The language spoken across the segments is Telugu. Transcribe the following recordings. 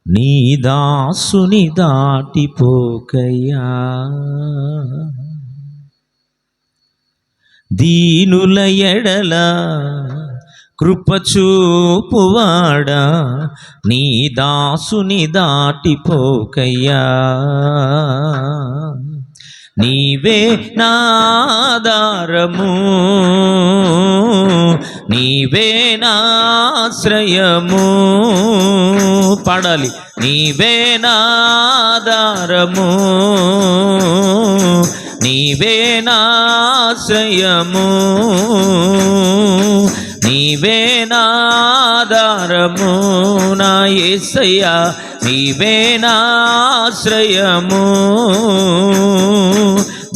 నీ దాసుని దాటిపోకయ్యా, దీనుల ఎడల కృపచూపువాడా, నీ దాసుని దాటిపోకయ్యా. నీవే నాధారము, నీవే నాశ్రయము. పాడాలి. నీవే నాధారము, నీవే నాశ్రయము, నీవే నాధారము నా యేసయ్యా, నీవే నాశ్రయము.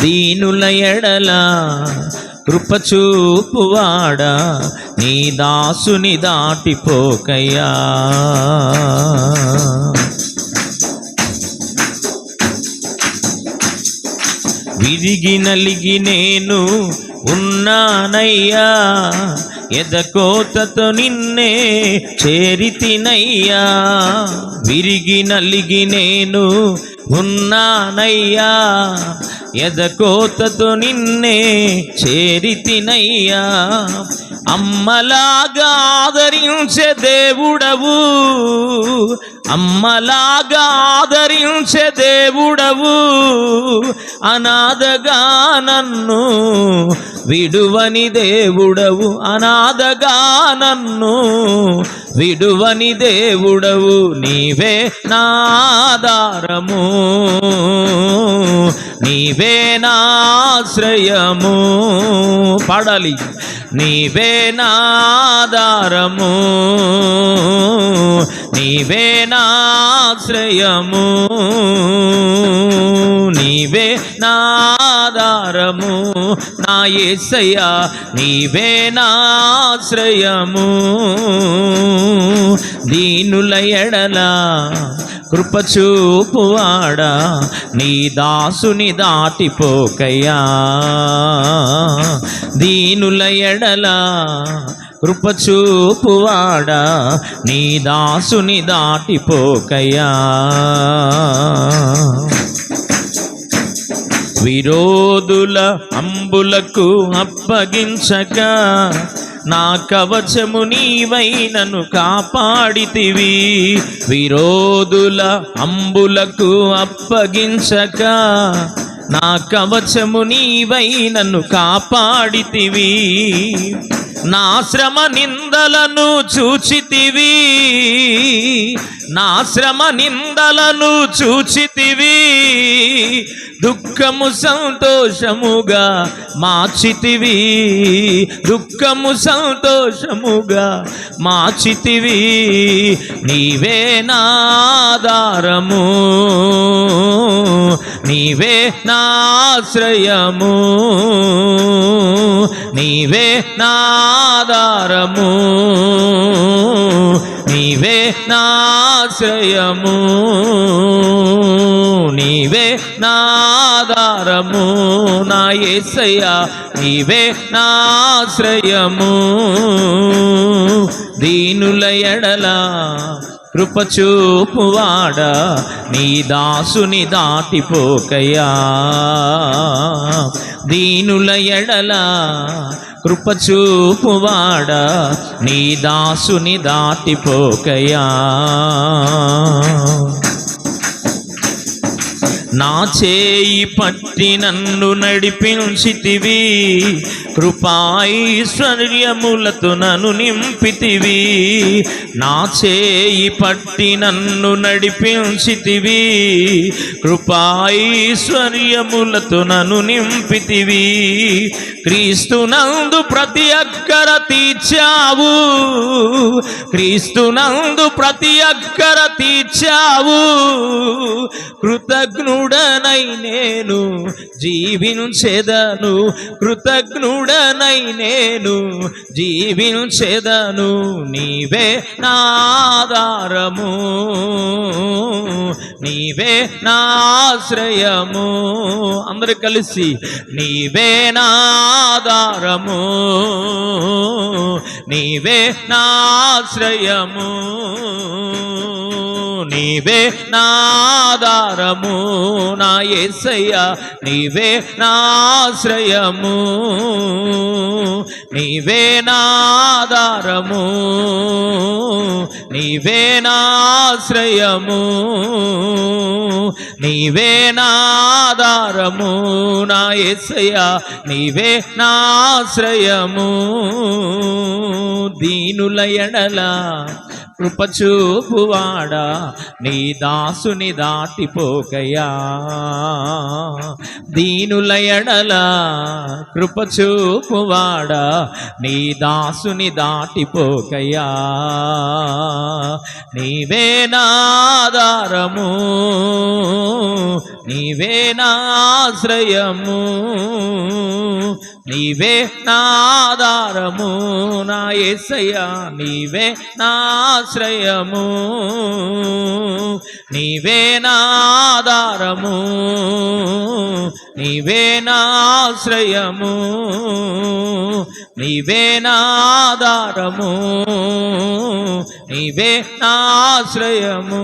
దీనుల ఎడల కృపచూపువాడా, నీ దాసుని దాటిపోకయ్యా. విరిగి నలిగి నేను ఉన్నానయ్యా, ఎదకోతతో నిన్నే చేరితినయ్యా. విరిగి నలిగి నేను ఉన్నానయ్యా, ఎదకోతతో నిన్నే చేరితినయ్యా. అమ్మలాగా ఆదరించే దేవుడవు, అమ్మలాగా ఆదరించే దేవుడవు. అనాథగా నన్ను విడువని దేవుడవు, అనాథగా నన్ను విడువని దేవుడవు. నీవే నాధారము, నీవే నాశ్రయము. పాడాలి. నీవే నాధారము, నీవే నాశ్రయము, నీవే నాధారము నా యేసయ్యా, నీవే నాశ్రయము. దీనుల ఎడల కృపచూపువాడా, నీ దాసుని దాటిపోకయ్యా. దీనుల ఎడల కృపచూపువాడా, నీ దాసుని దాటిపోకయ్యా. విరోధుల అంబులకు అప్పగించక, నా కవచము నీవై నన్ను కాపాడితివి. విరోధుల అంబులకు అప్పగించక, నా కవచము నీవై నన్ను కాపాడితివి. నా శ్రమ నిందలను చూచితివి, నా శ్రమ నిందలను చూచితివి. దుఃఖము సంతోషముగా మార్చితివి, దుఃఖము సంతోషముగా మార్చితివి. నీవే నాధారము, నీవే నాశ్రయము, నీవే నాధారము, నీవే నాశ్రయము, నీవే నాధారము నా యేసయ్యా, నీవే నాశ్రయము. దీనుల ఎడల కృపచూపువాడా, నీ దాసుని దాటిపోకయ్యా. దీనుల ఎడల కృపచూపువాడా, నీ దాసుని దాటిపోకయ్యా. నా చేయి పట్టి నన్ను నడిపించితివి, కృపాైశ్వర్యములతో నన్ను నింపితివి. నా చేయి పట్టి నన్ను నడిపించితివి, కృపాైశ్వర్యములతో నన్ను నింపితివి. క్రీస్తునందు ప్రతి అక్కర తీర్చావు, క్రీస్తునందు ప్రతి అక్కర తీర్చావు. కృతజ్ఞుడ కృతజ్ఞుడనై నేను జీవించెదను, కృతజ్ఞుడనై నేను జీవించెదను. నీవే నాధారము, నీవే నాశ్రయము. అందరూ కలిసి నీవే నాధారము, నీవే నాశ్రయము, నీవే నాధారము నా యేసయ్యా, నీవే నాశ్రయము, నీవే నాధారము, నీవే నాశ్రయము, నీవే నాధారము నా యేసయ్యా, నీవే నాశ్రయము. దీనుల ఎడల కృపచూపువాడా నీ దాసుని దాటిపోకయ్యా, దీనుల ఎడల కృపచూపువాడా నీ దాసుని దాటిపోకయ్యా. నీవే నాధారము, నీవే నాశ్రయము, నీవే నాధారము నా యేసయ్యా, నీవే నాశ్రయము, నీవే నాధారము, నీవే నాశ్రయము, నీవే నాధారము, నీవే నాశ్రయము.